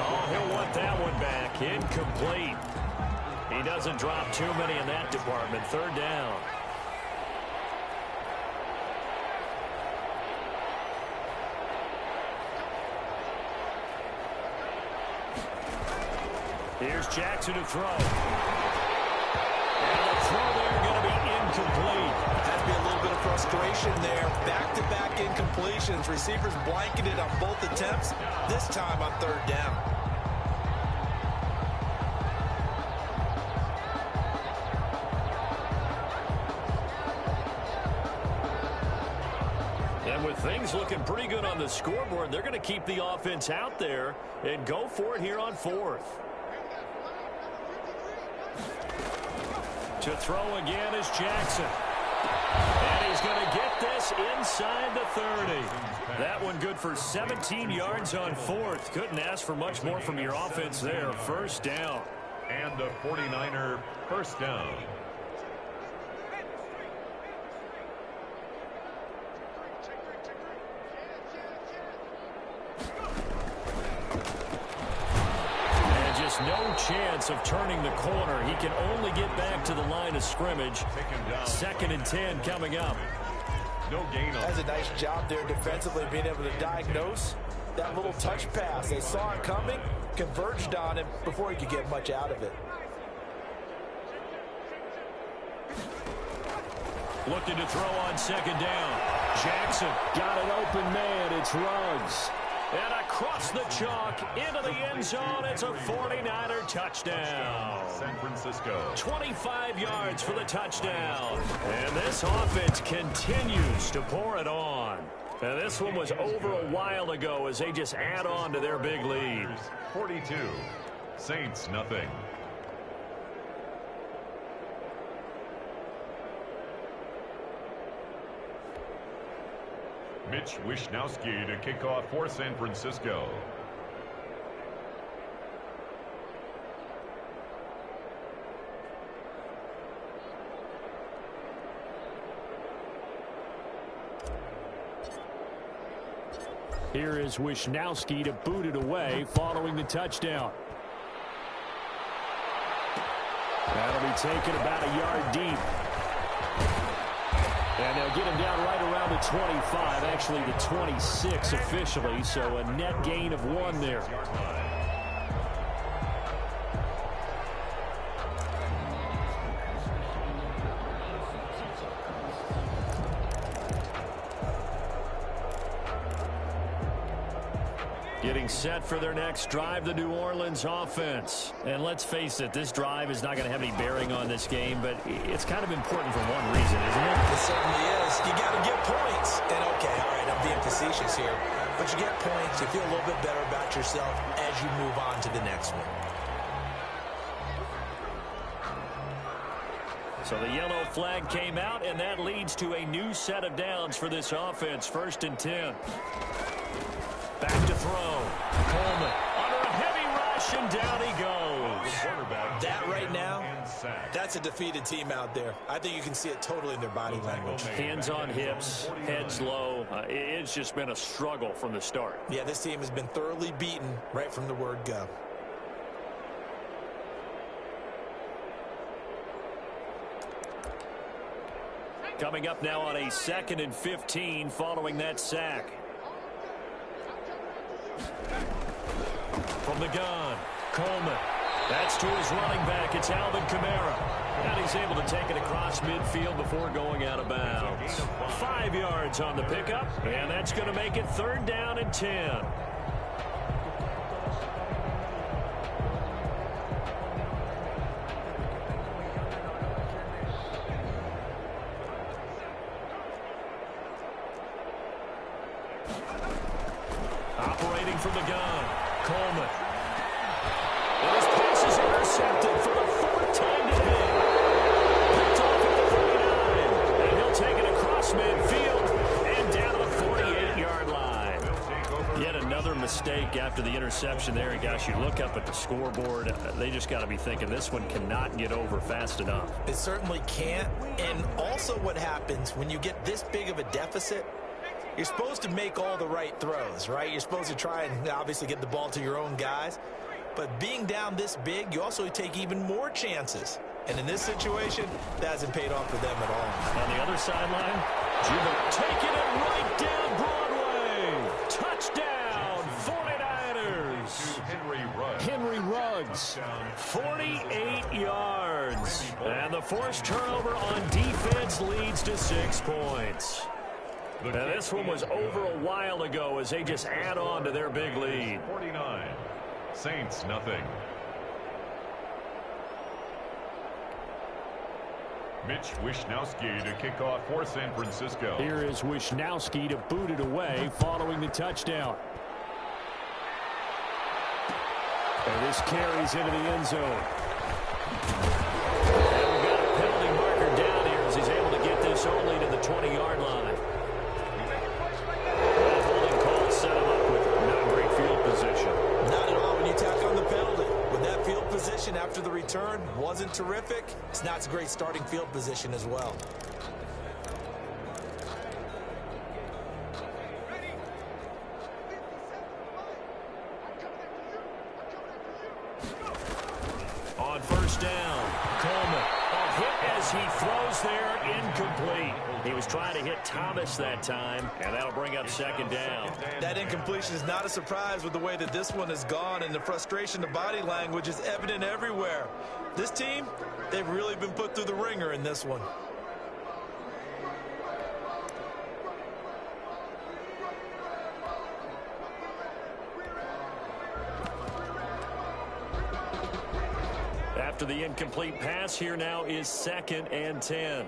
Oh, he'll want that one back. Incomplete. He doesn't drop too many in that department. Third down. Here's Jackson to throw. And the throw there going to be incomplete. Had to be a little bit of frustration there. Back-to-back incompletions. Receivers blanketed on both attempts, this time on third down. And with things looking pretty good on the scoreboard, they're going to keep the offense out there and go for it here on fourth. To throw again is Jackson. And he's going to get this inside the 30. That one good for 17 yards on fourth. Couldn't ask for much more from your offense there. First down. And the 49er first down. No chance of turning the corner. He can only get back to the line of scrimmage. Second and 10 coming up. No gain on. That's a nice job there defensively, being able to diagnose that little touch pass. They saw it coming, converged on him before he could get much out of it. Looking to throw on second down. Jackson got an open man. It's Ruggs. And across the chalk into the end zone. It's a 49er touchdown. San Francisco. 25 yards for the touchdown. And this offense continues to pour it on. And this one was over a while ago as they just add on to their big lead. 42. Saints nothing. Mitch Wishnowsky to kick off for San Francisco. Here is Wishnowsky to boot it away following the touchdown. That'll be taken about a yard deep. And they'll get him down right around the 25, actually the 26 officially, so a net gain of 1 there. Getting set for their next drive, the New Orleans offense. And let's face it, this drive is not going to have any bearing on this game, but it's kind of important for one reason, isn't it? It certainly is. You got to get points. And okay, all right, I'm being facetious here. But you get points, you feel a little bit better about yourself as you move on to the next one. So the yellow flag came out, and that leads to a new set of downs for this offense. First and 10. Back to throw. Coleman under a heavy rush, and down he goes. That right now, that's a defeated team out there. I think you can see it totally in their body language. Hands on hips, heads low. It's just been a struggle from the start. Yeah, this team has been thoroughly beaten right from the word go. Coming up now on a 2nd and 15 following that sack. From the gun, Coleman. That's to his running back. It's Alvin Kamara. And he's able to take it across midfield before going out of bounds. 5 yards on the pickup, and that's going to make it 3rd down and 10. Operating from the gun, Coleman. And his pass is intercepted for the 4th time today. Picked off at the 49. And he'll take it across midfield and down to the 48-yard line. Yet another mistake after the interception there. And gosh, you look up at the scoreboard, they just got to be thinking this one cannot get over fast enough. It certainly can't. And also what happens when you get this big of a deficit, you're supposed to make all the right throws, right? You're supposed to try and obviously get the ball to your own guys. But being down this big, you also take even more chances. And in this situation, that hasn't paid off for them at all. On the other sideline, Juba taking it right down Broadway. Touchdown, 49ers. Henry Ruggs, 48 yards. And the forced turnover on defense leads to 6 points. And this one was over a while ago as they just add on to their big lead. 49. Saints, nothing. Mitch Wishnowsky to kick off for San Francisco. Here is Wishnowsky to boot it away following the touchdown. And this carries into the end zone. And we've got a penalty marker down here as he's able to get this only to the 20-yard line. That holding call set him up with not great field position. Not at all when you tack on the penalty. With that field position after the return wasn't terrific, it's not a great starting field position as well. On first down, Coleman. A hit as he throws there, incomplete. He was trying to hit Thomas that time, and that'll bring up second down. That incompletion is not a surprise with the way that this one has gone, and the frustration, the body language is evident everywhere. This team, they've really been put through the ringer in this one. After the incomplete pass, here now is 2nd and 10.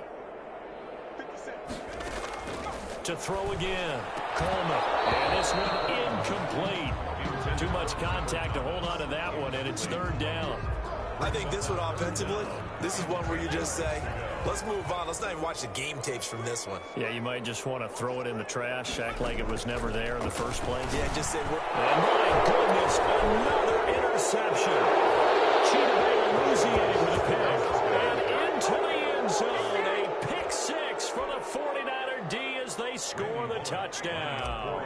To throw again, Coleman. And this one incomplete. Too much contact to hold on to that one, and it's 3rd down. I think this one offensively, this is one where you just say, let's move on. Let's not even watch the game tapes from this one. Yeah, you might just want to throw it in the trash, act like it was never there in the first place. Yeah, just say, and my goodness, another interception. Chidobe with a pick. And into the end zone, a pick 6 for the 49er D as they score the touchdown.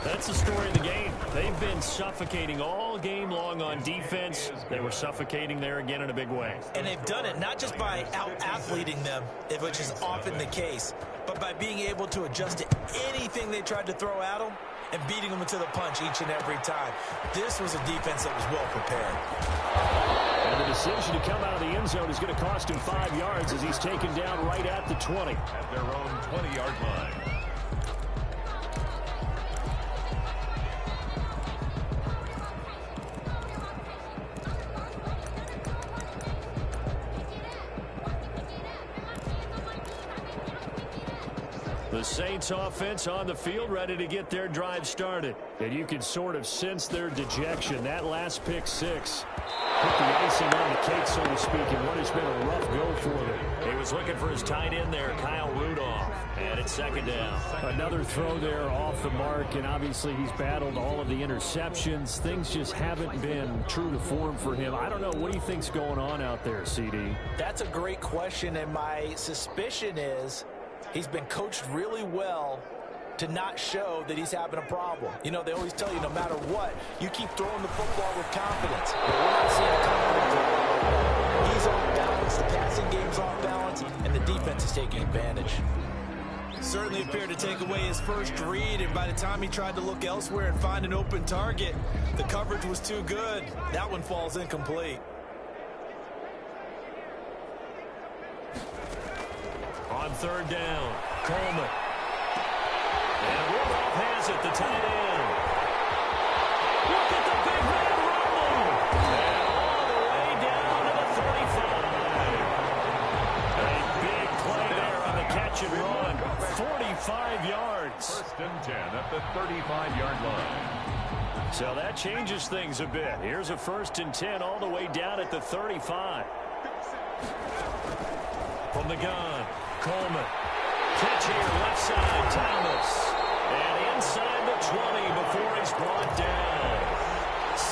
That's the story of the game. They've been suffocating all game long on defense. They were suffocating there again in a big way. And they've done it not just by out-athleting them, which is often the case, but by being able to adjust to anything they tried to throw at them and beating them to the punch each and every time. This was a defense that was well prepared. And the decision to come out of the end zone is going to cost him 5 yards as he's taken down right at the 20. At their own 20-yard line. The Saints offense on the field ready to get their drive started. And you can sort of sense their dejection. That last pick 6 put the icing on the cake, so to speak, in what has been a rough go for them. He was looking for his tight end there, Kyle Rudolph. And it's 2nd down. Another throw there off the mark, and obviously he's battled all of the interceptions. Things just haven't been true to form for him. I don't know. What do you think's going on out there, CD? That's a great question, and my suspicion is he's been coached really well to not show that he's having a problem. You know, they always tell you no matter what, you keep throwing the football with confidence. But we're not seeing confidence. He's off balance, the passing game's off balance, and the defense is taking advantage. Certainly appeared to take away his first read, and by the time he tried to look elsewhere and find an open target, the coverage was too good. That one falls incomplete. On 3rd down, Coleman. And Rudolph has it, the tight end. Look at the big man rumbling. And all the way down to the 35. A big play there on the catch and run. 45 yards. 1st and 10 at the 35-yard line. So that changes things a bit. Here's a 1st and 10 all the way down at the 35. From the gun, Coleman. Catch here, left side, Thomas. And inside the 20 before he's brought down.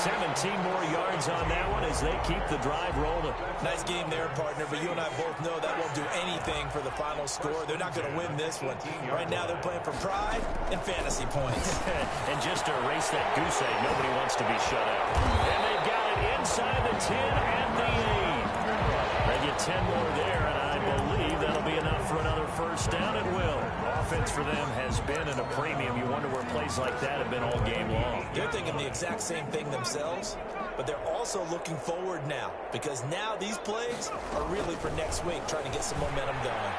17 more yards on that one as they keep the drive rolling. Nice game there, partner, but you and I both know that won't do anything for the final score. They're not going to win this one. Right now they're playing for pride and fantasy points. And just to erase that goose egg, nobody wants to be shut out. And they've got it inside the 10 and the 8. They get 10 more there, and I believe that'll be enough for another first down. It will. Offense for them has been at a premium. You wonder where plays like that have been all game long. They're thinking the exact same thing themselves, but they're also looking forward now because now these plays are really for next week, trying to get some momentum going.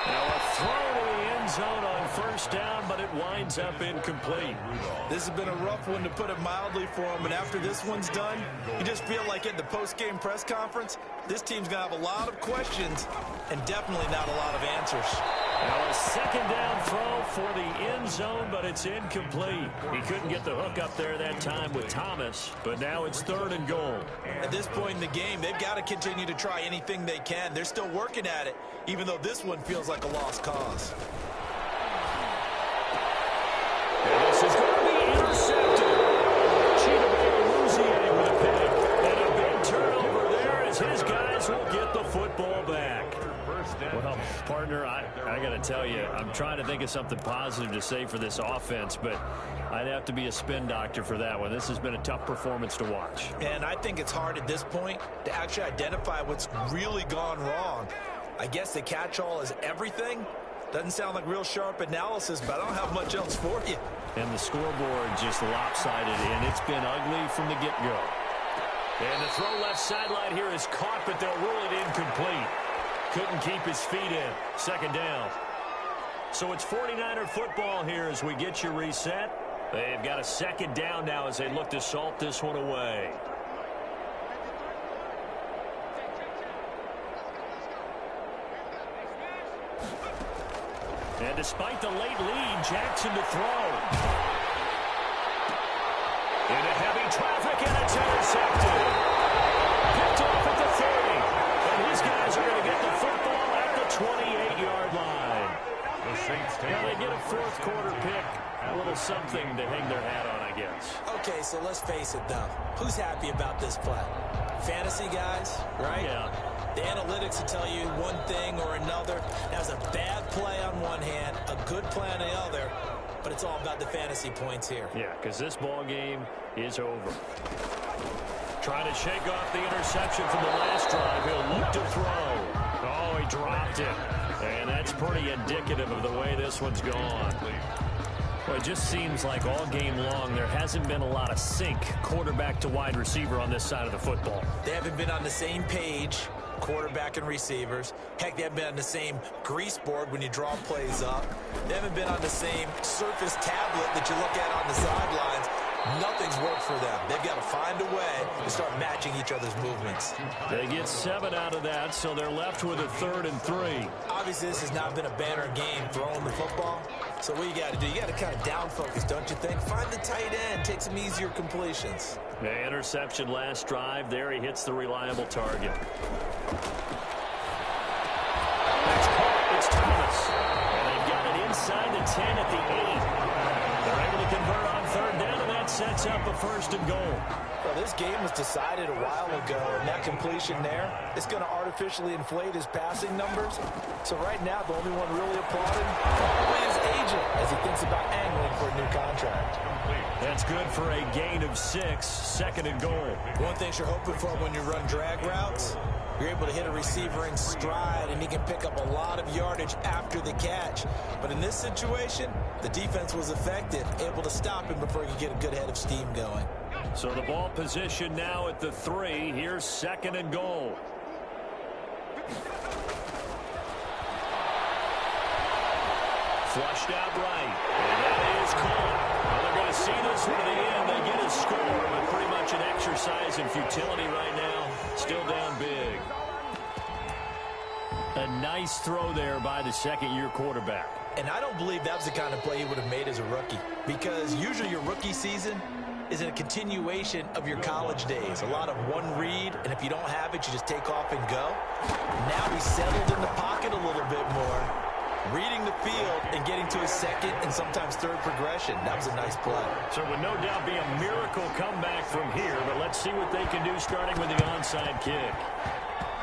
Now a throw to the end zone on first down, but it winds up incomplete. This has been a rough one, to put it mildly, for them, and after this one's done, you just feel like at the post-game press conference, this team's going to have a lot of questions and definitely not a lot of answers. Now a second down throw for the end zone, but it's incomplete. He couldn't get the hook up there that time with Thomas, but now it's 3rd and goal. At this point in the game, they've got to continue to try anything they can. They're still working at it, even though this one feels like a lost cause. And this is going to be intercepted. Chidobe with a pick, and a big turnover there as his guys will get the football back. Well, partner, I got to tell you, I'm trying to think of something positive to say for this offense, but I'd have to be a spin doctor for that one. This has been a tough performance to watch. And I think it's hard at this point to actually identify what's really gone wrong. I guess the catch-all is everything. Doesn't sound like real sharp analysis, but I don't have much else for you. And the scoreboard just lopsided, and it's been ugly from the get-go. And the throw left sideline here is caught, but they'll rule it incomplete. Couldn't keep his feet in. Second down. So it's 49er football here as we get you reset. They've got a second down now as they look to salt this one away. And despite the late lead, Jackson to throw. Into heavy traffic, and it's intercepted. Picked off at the 30. And his guys are going to get the football at the 28-yard line. Now they get a fourth quarter pick. A little something to hang their hat on, I guess. Okay, so let's face it, though. Who's happy about this play? Fantasy guys, right? Yeah. The analytics will tell you one thing or another. That's a bad play on one hand, a good play on the other, but it's all about the fantasy points here. Yeah, because this ball game is over. Trying to shake off the interception from the last drive. He'll look to throw. Oh, he dropped it. And that's pretty indicative of the way this one's gone. Well, it just seems like all game long there hasn't been a lot of sync quarterback to wide receiver on this side of the football. They haven't been on the same page, quarterback and receivers. Heck, they haven't been on the same grease board when you draw plays up. They haven't been on the same surface tablet that you look at on the sidelines. Nothing's worked for them. They've got to find a way to start matching each other's movements. They get 7 out of that, so they're left with a 3rd and 3. Obviously, this has not been a banner game throwing the football. So what you got to do, you got to kind of down focus, don't you think? Find the tight end, take some easier completions. The interception last drive. There he hits the reliable target. It's Thomas. And they've got it inside the 10 at the 8. They're able to convert on 3rd down, and that sets up a 1st and goal. Well, this game was decided a while ago, and that completion there is going to artificially inflate his passing numbers. So right now, the only one really applauding probably his agent as he thinks about angling for a new contract. That's good for a gain of 6, 2nd and goal. One thing you're hoping for when you run drag routes, you're able to hit a receiver in stride, and he can pick up a lot of yardage after the catch. But in this situation, the defense was effective, able to stop him before he could get a good head of steam going. So the ball position now at the 3. Here's 2nd and goal. Flushed out right. And that is caught. Well, they're going to see this one to the end. They get a score, but pretty much an exercise in futility right now. Still down big. A nice throw there by the second-year quarterback. And I don't believe that was the kind of play he would have made as a rookie, because usually your rookie season is a continuation of your college days. A lot of one read, and if you don't have it, you just take off and go. Now he's settled in the pocket a little bit more. reading the field and getting to his second and sometimes third progression. That was a nice play. So it would no doubt be a miracle comeback from here, but let's see what they can do starting with the onside kick.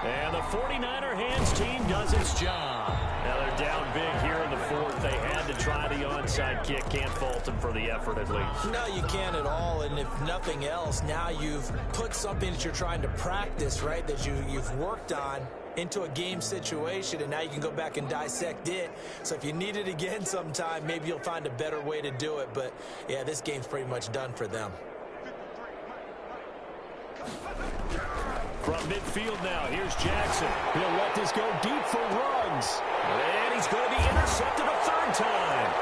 And the 49er hands team does its job. Now they're down big here in the fourth. They had to try the onside kick. Can't fault them for the effort at least. No, you can't at all. And if nothing else, now you've put something that you're trying to practice, right, that you've worked on into a game situation, and now you can go back and dissect it. So if you need it again sometime, maybe you'll find a better way to do it. But, yeah, this game's pretty much done for them. From midfield now, here's Jackson. He'll let this go deep for Ruggs. And he's going to be intercepted a third time.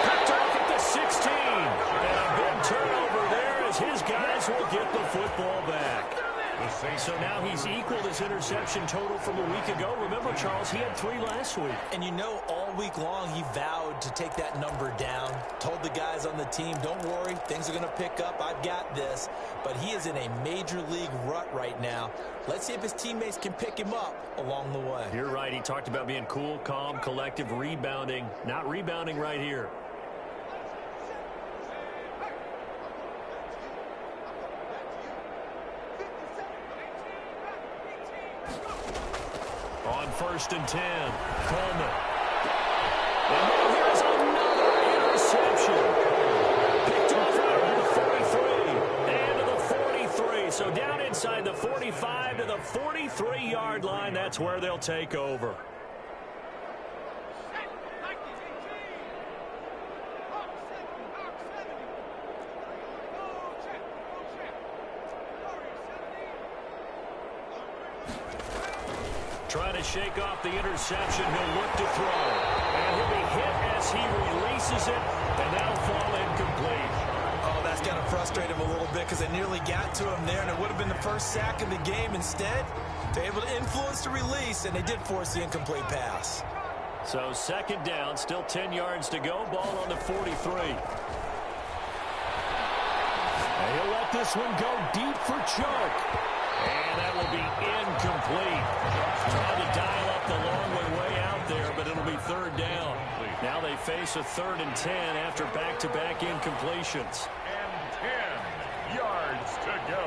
Picked off at the 16. And a big turnover there as his guys will get the football back. So now he's equaled his interception total from a week ago. Remember, Charles, he had 3 last week. And you know, all week long he vowed to take that number down. Told the guys on the team, don't worry, things are going to pick up. I've got this. But he is in a major league rut right now. Let's see if his teammates can pick him up along the way. You're right. He talked about being cool, calm, collective, rebounding. Not rebounding right here. On 1st and 10, Coleman. And then here's another interception. Picked off right around the 43 and to the 43. So down inside the 45 to the 43-yard line. That's where they'll take over. Trying to shake off the interception. He'll look to throw. And he'll be hit as he releases it. And that'll fall incomplete. Oh, that's got to frustrate him a little bit because they nearly got to him there, and it would have been the first sack of the game. Instead, they're able to influence the release, and they did force the incomplete pass. So 2nd down, still 10 yards to go. Ball on the 43. And he'll let this one go deep for Chark. And that will be incomplete. Trying to dial up the long way out there, but it'll be 3rd down. Now they face a 3rd and 10 after back-to-back incompletions. And 10 yards to go.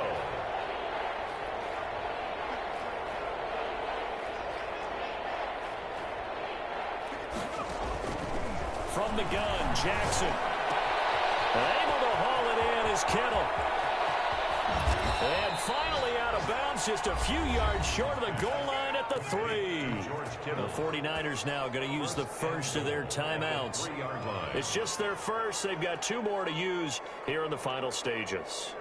From the gun, Jackson. Able to haul it in is Kittle. And finally out of bounds, just a few yards short of the goal line at the 3. The 49ers now going to use the first of their timeouts. It's just their first. They've got 2 more to use here in the final stages.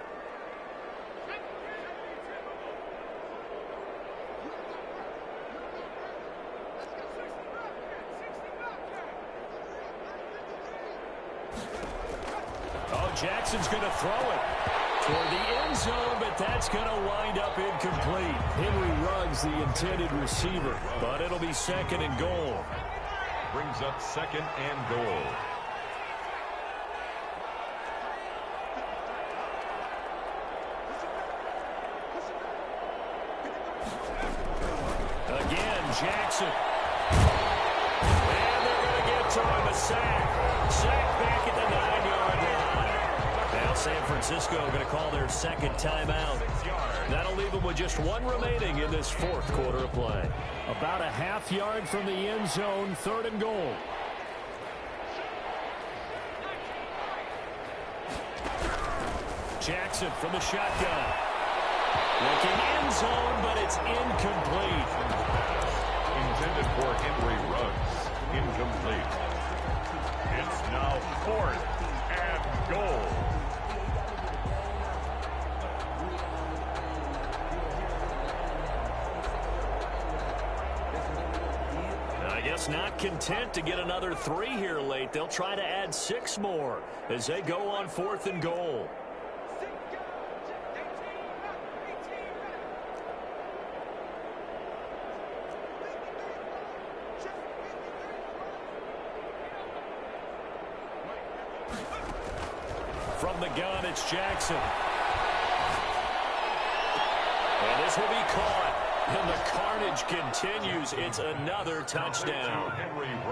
Oh, Jackson's going to throw it toward the end zone, but that's going to wind up incomplete. Henry Ruggs, the intended receiver, but it'll be 2nd and goal. Brings up 2nd and goal. Again, Jackson. And they're going to get to him, a sack. Sack back at the 9-yard line. Now San Francisco going to call their 2nd timeout. That'll leave them with just 1 remaining in this 4th quarter of play. About a half yard from the end zone, 3rd and goal. Jackson from the shotgun. Looking end zone, but it's incomplete. Intended for Henry Ruggs. Incomplete. It's now 4th and goal. I guess not content to get another 3 here late. They'll try to add 6 more as they go on 4th and goal. From the gun, it's Jackson. And this will be caught. And the carnage continues. It's another touchdown.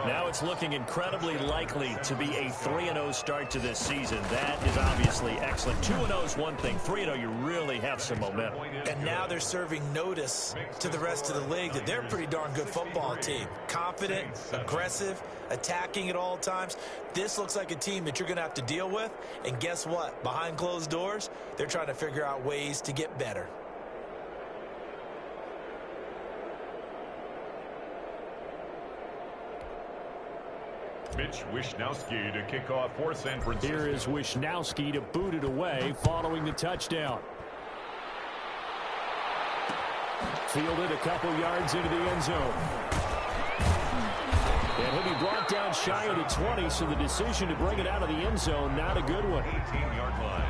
Now it's looking incredibly likely to be a 3-0 start to this season. That is obviously excellent. 2-0 is one thing. 3-0, you really have some momentum. And now they're serving notice to the rest of the league that they're a pretty darn good football team. Confident, aggressive, attacking at all times. This looks like a team that you're going to have to deal with. And guess what? Behind closed doors, they're trying to figure out ways to get better. Mitch Wishnowsky to kick off for San Francisco. Here is Wishnowsky to boot it away following the touchdown. Fielded a couple yards into the end zone. And he'll be brought down shy of the 20, so the decision to bring it out of the end zone, not a good one. 18-yard line.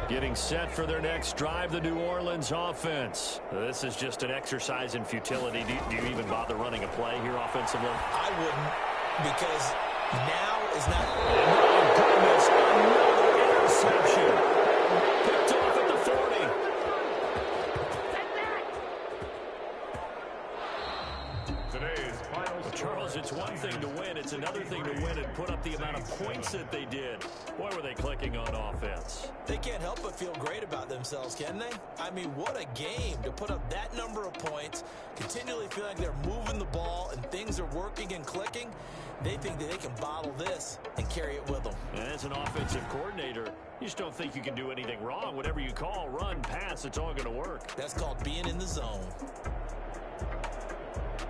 Getting set for their next drive, the New Orleans offense. This is just an exercise in futility. Do you even bother running a play here offensively? I wouldn't, because now is not... Oh, goodness, another interception. Picked off at the 40. Today's final score. Charles, it's one thing to win. It's another thing to win and put up the amount of points that they did. Boy, were they clicking on offense. They can't help but feel great about themselves, can they? I mean, what a game to put up that number of points, continually feel like they're moving the ball and things are working and clicking. They think that they can bottle this and carry it with them. And as an offensive coordinator, you just don't think you can do anything wrong. Whatever you call, run, pass, it's all going to work. That's called being in the zone.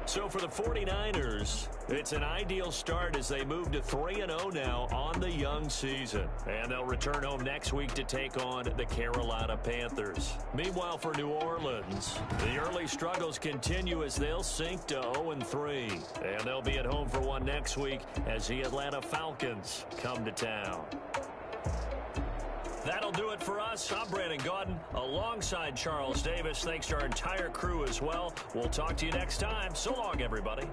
So for the 49ers, it's an ideal start as they move to 3-0 now on the young season. And they'll return home next week to take on the Carolina Panthers. Meanwhile, for New Orleans, the early struggles continue as they'll sink to 0-3. And they'll be at home for one next week as the Atlanta Falcons come to town. That'll do it for us. I'm Brandon Gaudin alongside Charles Davis. Thanks to our entire crew as well. We'll talk to you next time. So long, everybody.